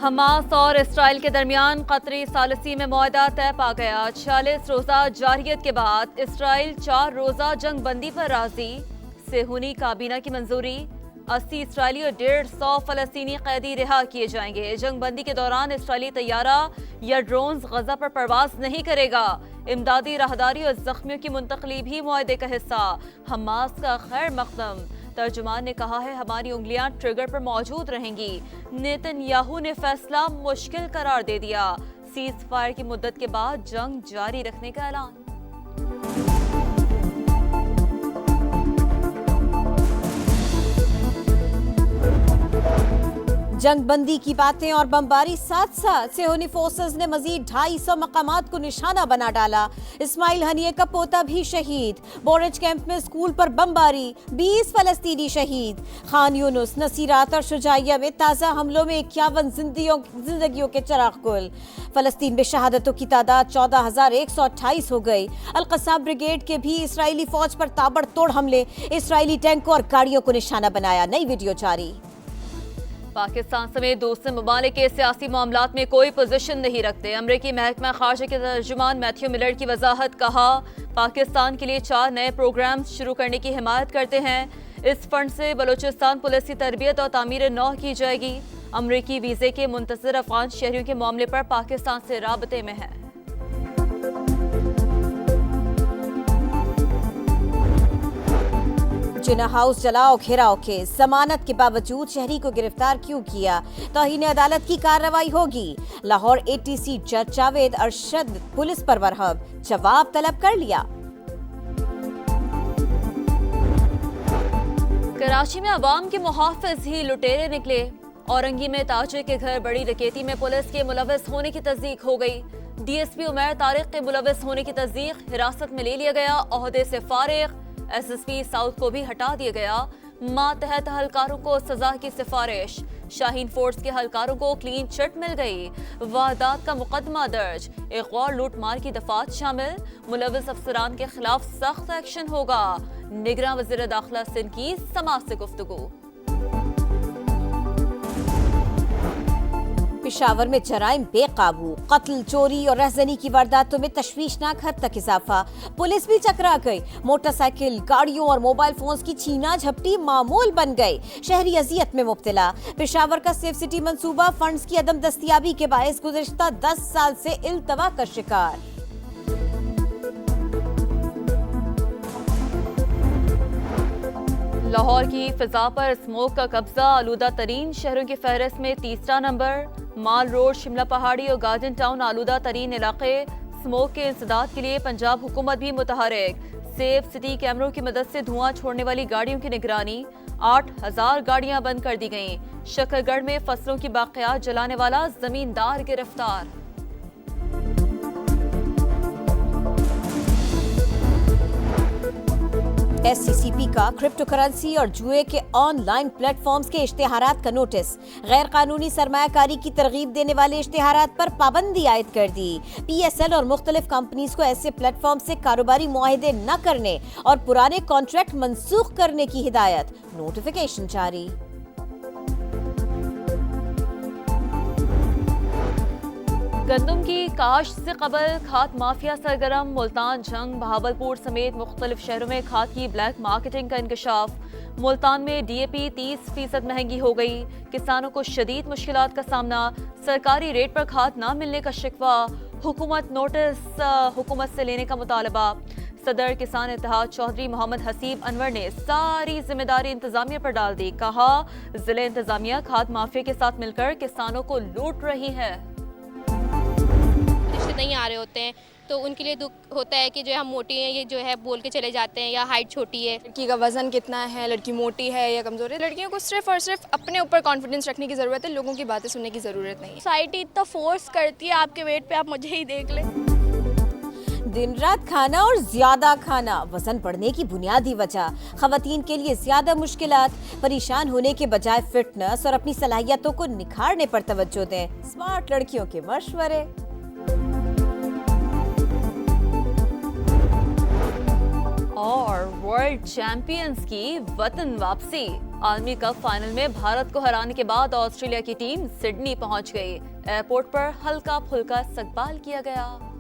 Hamas और Israel के दरमियान कतरी सालिसी में मुआहदा तय पा गया। 46 रोजा जारियत के बाद इसराइल 4 रोजा जंग बंदी पर राजी। सेहूनी काबीना की मंजूरी। 80 इसराइली और 150 फलस्तीनी कैदी रिहा किए जाएंगे। जंग बंदी के दौरान इसराइली तैयारा या ड्रोन्स गजा पर परवाज नहीं करेगा। इमदादी राहदारी और जख्मियों की मुंतकली भी मुआहदे का हिस्सा। हमास का खैर मकदम। तर्जुमान ने कहा है हमारी उंगलियां ट्रिगर पर मौजूद रहेंगी। नेतन्याहू ने फैसला मुश्किल करार दे दिया। सीज फायर की मुद्दत के बाद जंग जारी रखने का ऐलान। जंगबंदी की बातें और बमबारी साथ साथ सेहूनी फोर्सेस ने मजीद 250 मकामात को निशाना बना डाला। इस्माइल हनिये का पोता भी शहीद। बोरेज कैंप में स्कूल पर बमबारी, 20 फलस्तीनी शहीद। खान यूनुस, नसीरात और शुजाइया में ताज़ा हमलों में 51 जिंदगियों के चिराग गुल। फलस्तीन में शहादतों की तादाद 14,128 हो गई। अल-कसाम ब्रिगेड के भी इसराइली फौज पर ताबड़तोड़ हमले, इसराइली टैंकों और गाड़ियों को निशाना बनाया। नई वीडियो जारी। पाकिस्तान समेत दूसरे ममालिक के सियासी मामलात में कोई पोजीशन नहीं रखते। अमरीकी महकमा खारजा के तर्जुमान मैथ्यू मिलर की वजाहत। कहा पाकिस्तान के लिए 4 नए प्रोग्राम शुरू करने की हिमायत करते हैं। इस फंड से बलूचिस्तान पुलिस की तरबियत और तामीर नौ की जाएगी। अमरीकी वीजे के मुंतज़िर अफगान शहरियों के मामले पर पाकिस्तान से राबते में है। जिन्ना हाउस जलाओ घेराव के जमानत के बावजूद शहरी को गिरफ्तार क्यों किया? तौहीन अदालत की कार्रवाई होगी। लाहौर एटीसी जज जावेद अरशद पुलिस पर बरहब, जवाब तलब कर लिया। कराची में अवाम के मुहाफिज ही लुटेरे निकले। औरंगी में ताजिर के घर बड़ी डकैती में पुलिस के मुलविस होने की तस्दीक हो गई। डीएसपी उमैर तारिक के मुलविस होने की तस्दीक, हिरासत में ले लिया गया। ओहदे से फारिग। एसएसपी साउथ को भी हटा दिया गया। मातहत हलकारों को सजा की सिफारिश। शाहीन फोर्स के हलकारों को क्लीन चिट मिल गई। वारदात का मुकदमा दर्ज। एक और लूट मार की दफात शामिल। मुलविस अफसरान के खिलाफ सख्त एक्शन होगा। निगरान वज़ीर दाखिला सिंध की समाज से गुफ्तगू। पेशावर में जराइम बेकाबू, कत्ल, चोरी और रहजनी की वारदातों में तशवीशनाक हद तक इजाफा। पुलिस भी चकरा गई। मोटरसाइकिल, गाड़ियों और मोबाइल फोन्स की छीना झपटी मामूल बन गई। शहरी अजियत में मुब्तला। पेशावर का सेफ सिटी मंसूबा फंड्स की अदम दस्तियाबी के बायस गुज़िश्ता 10 साल से इल्तवा का शिकार। लाहौर की फिजा पर स्मोक का कब्जा। आलूदा तरीन शहरों की फहरिस्त में तीसरा नंबर। माल रोड, शिमला पहाड़ी और गार्डन टाउन आलूदा तरीन इलाके। स्मोक के इंसदाद के लिए पंजाब हुकूमत भी मुतहरिक। सेफ सिटी कैमरों की मदद से धुआं छोड़ने वाली गाड़ियों की निगरानी। 8,000 गाड़ियां बंद कर दी गईं। शकरगढ़ में फसलों की बाक़ियात जलाने वाला जमींदार गिरफ्तार। एससीसीपी का क्रिप्टो करेंसी और जुए के ऑनलाइन प्लेटफॉर्म्स के इश्तिहारात का नोटिस। गैर कानूनी सरमायाकारी की तरगीब देने वाले इश्तिहारात पर पाबंदी आयद कर दी। पीएसएल और मुख्तलिफ कंपनीज को ऐसे प्लेटफॉर्म से कारोबारी मुआहिदे न करने और पुराने कॉन्ट्रैक्ट मंसूख करने की हिदायत। नोटिफिकेशन जारी। गंदम की काश्त से कबल खाद माफिया सरगर्म। मुल्तान, झंग, बहावलपुर समेत मुख्तलिफ शहरों में खाद की ब्लैक मार्केटिंग का इंकशाफ। मुल्तान में डीएपी 30% महंगी हो गई। किसानों को शदीद मुश्किलात का सामना। सरकारी रेट पर खाद ना मिलने का शिकवा। हुकूमत से लेने का मुतालबा। सदर किसान इत्तेहाद चौधरी मोहम्मद हसीब अनवर ने सारी जिम्मेदारी इंतजामिया पर डाल दी। कहा जिले इंतजामिया खाद माफिया के साथ मिलकर किसानों को लूट रही है। नहीं आ रहे होते हैं तो उनके लिए दुख होता है कि जो हम मोटी हैं, ये जो है बोल के चले जाते हैं, या हाइट छोटी है। लड़की का वजन कितना है, लड़की मोटी है या कमज़ोर है। लड़कियों को सिर्फ और सिर्फ अपने ऊपर कॉन्फिडेंस रखने की ज़रूरत है, लोगों की बातें सुनने की ज़रूरत नहीं है। सोसाइटी इतना फोर्स करती है आपके वेट पे, आप मुझे ही देख लें। दिन रात खाना और ज्यादा खाना वजन बढ़ने की बुनियादी वजह। खवातीन के लिए ज्यादा मुश्किलात। परेशान होने के बजाय फिटनेस और अपनी सलाहियतों को निखारने पर तवज्जो दें। स्मार्ट लड़कियों के मशवरे। और वर्ल्ड चैंपियंस की वतन वापसी। आर्मी कप फाइनल में भारत को हराने के बाद ऑस्ट्रेलिया की टीम सिडनी पहुंच गई। एयरपोर्ट पर हल्का फुल्का इस्तकबाल किया गया।